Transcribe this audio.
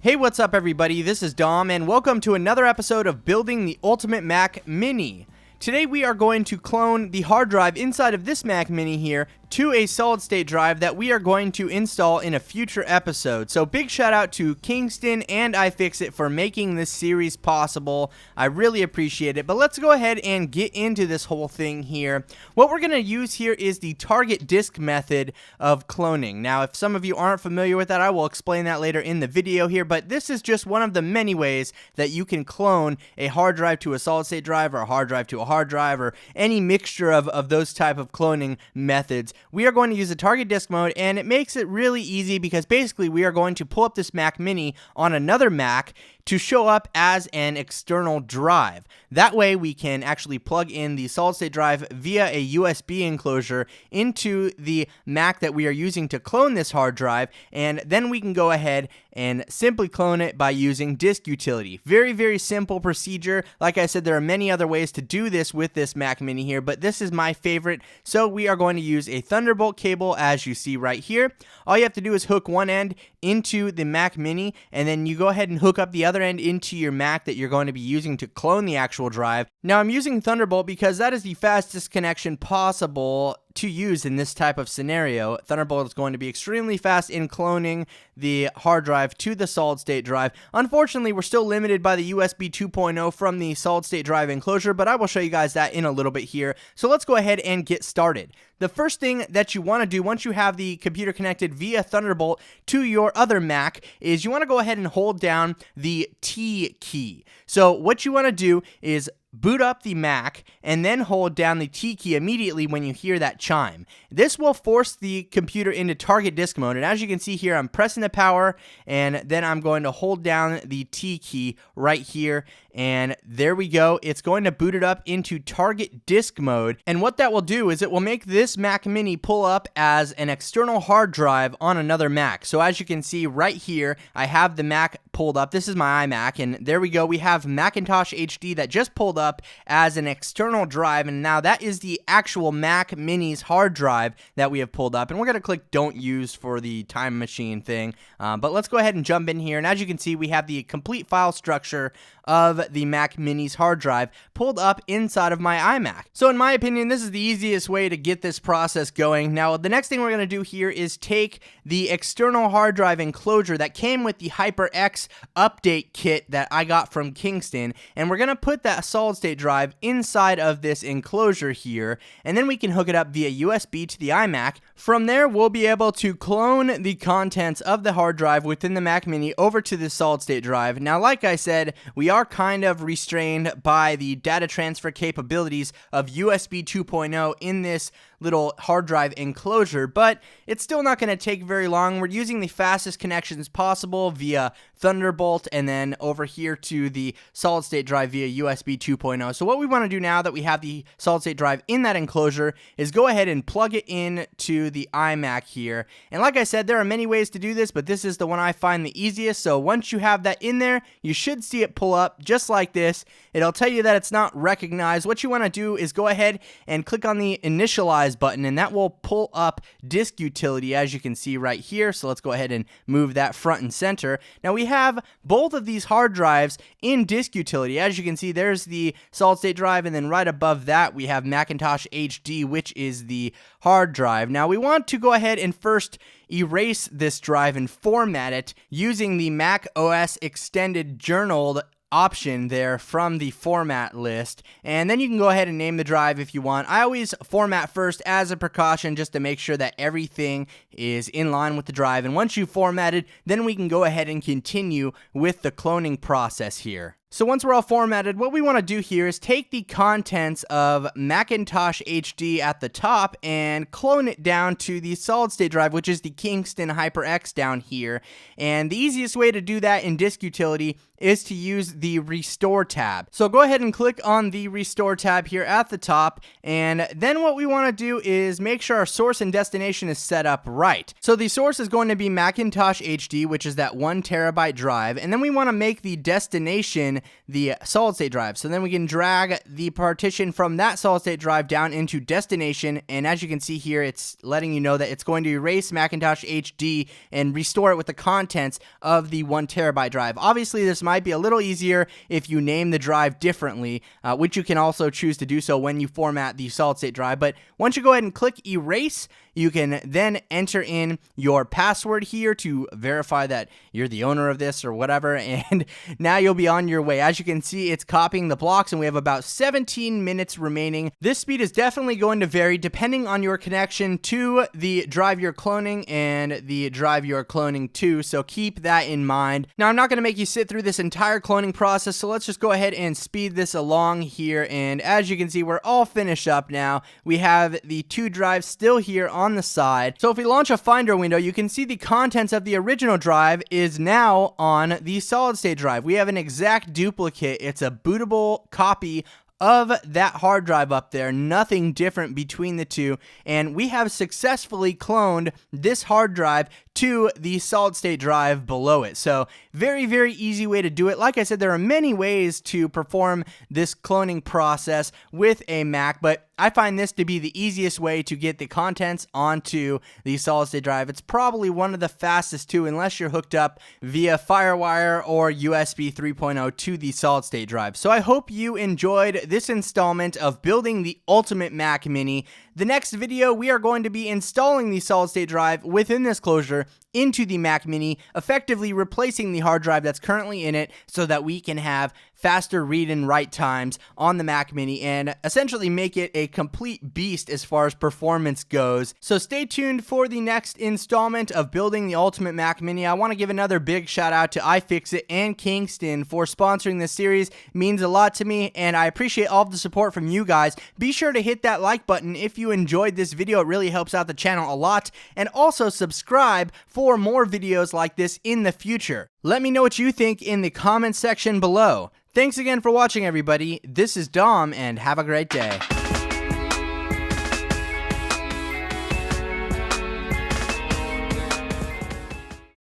Hey, what's up everybody? This is Dom and welcome to another episode of Building the Ultimate Mac Mini. Today we are going to clone the hard drive inside of this Mac Mini here to a solid state drive that we are going to install in a future episode. So big shout out to Kingston and iFixit for making this series possible. I really appreciate it. But let's go ahead and get into this whole thing here. What we're going to use here is the target disk method of cloning. Now, if some of you aren't familiar with that, I will explain that later in the video here, but this is just one of the many ways that you can clone a hard drive to a solid state drive or a hard drive to a hard drive or any mixture of those type of cloning methods. We are going to use the target disk mode, and it makes it really easy because basically we are going to pull up this Mac Mini on another Mac to show up as an external drive. That way we can actually plug in the solid state drive via a USB enclosure into the Mac that we are using to clone this hard drive, and then we can go ahead and simply clone it by using disk utility. Very, very simple procedure. Like I said, there are many other ways to do this with this Mac Mini here, but this is my favorite. So we are going to use a Thunderbolt cable, as you see right here. All you have to do is hook one end into the Mac Mini, and then you go ahead and hook up the other end into your Mac that you're going to be using to clone the actual drive. Now, I'm using Thunderbolt because that is the fastest connection possible to use in this type of scenario. Thunderbolt is going to be extremely fast in cloning the hard drive to the solid state drive. Unfortunately, we're still limited by the USB 2.0 from the solid state drive enclosure, but I will show you guys that in a little bit here. So let's go ahead and get started. The first thing that you want to do once you have the computer connected via Thunderbolt to your other Mac is you want to go ahead and hold down the T key. So what you want to do is boot up the Mac and then hold down the T key immediately when you hear that chime. This will force the computer into target disk mode, and as you can see here, I'm pressing the power and then I'm going to hold down the T key right here, and there we go. It's going to boot it up into target disk mode, and what that will do is it will make this Mac Mini pull up as an external hard drive on another Mac. So as you can see right here, I have the Mac pulled up. This is my iMac, and there we go. We have Macintosh HD that just pulled up as an external drive, and now that is the actual Mac Mini's hard drive that we have pulled up, and we're going to click don't use for the time machine thing, but let's go ahead and jump in here, and as you can see, we have the complete file structure of the Mac Mini's hard drive pulled up inside of my iMac. So in my opinion, this is the easiest way to get this process going. Now, the next thing we're going to do here is take the external hard drive enclosure that came with the HyperX update kit that I got from Kingston, and we're going to put that solid state drive inside of this enclosure here, and then we can hook it up via USB to the iMac. From there, we'll be able to clone the contents of the hard drive within the Mac Mini over to the solid state drive. Now, like I said, we are kind of restrained by the data transfer capabilities of USB 2.0 in this little hard drive enclosure, but it's still not going to take very long. We're using the fastest connections possible via Thunderbolt and then over here to the solid state drive via USB 2.0. So what we want to do now that we have the solid state drive in that enclosure is go ahead and plug it in to the iMac here. And like I said, there are many ways to do this, but this is the one I find the easiest. So once you have that in there, you should see it pull up just like this. It'll tell you that it's not recognized. What you want to do is go ahead and click on the initialize button, and that will pull up disk utility, as you can see right here. So let's go ahead and move that front and center. Now we have both of these hard drives in disk utility. As you can see, there's the solid state drive, and then right above that we have Macintosh HD, which is the hard drive. Now we want to go ahead and first erase this drive and format it using the Mac OS Extended Journal option there from the format list, and then you can go ahead and name the drive if you want. I always format first as a precaution just to make sure that everything is in line with the drive, and once you've formatted, then we can go ahead and continue with the cloning process here. So once we're all formatted, what we want to do here is take the contents of Macintosh HD at the top and clone it down to the solid state drive, which is the Kingston HyperX down here. And the easiest way to do that in disk utility is to use the Restore tab. So go ahead and click on the Restore tab here at the top, and then what we want to do is make sure our source and destination is set up right. So the source is going to be Macintosh HD, which is that 1 terabyte drive, and then we want to make the destination in the solid state drive. So then we can drag the partition from that solid state drive down into destination, and as you can see here, it's letting you know that it's going to erase Macintosh HD and restore it with the contents of the 1TB drive. Obviously, this might be a little easier if you name the drive differently, which you can also choose to do so when you format the solid state drive. But once you go ahead and click erase, you can then enter in your password here to verify that you're the owner of this or whatever, and now you'll be on your way. As you can see, it's copying the blocks, and we have about 17 minutes remaining. This speed is definitely going to vary depending on your connection to the drive you're cloning and the drive you're cloning to, so keep that in mind. Now, I'm not going to make you sit through this entire cloning process, so let's just go ahead and speed this along here, and as you can see, we're all finished up now. We have the 2 drives still here on the side. So if we launch a Finder window, you can see the contents of the original drive is now on the solid state drive. We have an exact duplicate. It's a bootable copy of that hard drive up there, nothing different between the two, and we have successfully cloned this hard drive to the solid state drive below it. So very, very easy way to do it. Like I said, there are many ways to perform this cloning process with a Mac, but I find this to be the easiest way to get the contents onto the solid state drive. It's probably one of the fastest too, unless you're hooked up via FireWire or USB 3.0 to the solid state drive. So I hope you enjoyed this installment of building the ultimate Mac Mini. The next video, we are going to be installing the solid state drive within this closure into the Mac Mini, effectively replacing the hard drive that's currently in it so that we can have faster read and write times on the Mac Mini and essentially make it a complete beast as far as performance goes. So stay tuned for the next installment of building the ultimate Mac Mini. I want to give another big shout out to iFixit and Kingston for sponsoring this series. It means a lot to me, and I appreciate all of the support from you guys. Be sure to hit that like button if you enjoyed this video. It really helps out the channel a lot, and also subscribe for more videos like this in the future. Let me know what you think in the comments section below. Thanks again for watching, everybody. This is Dom, and have a great day.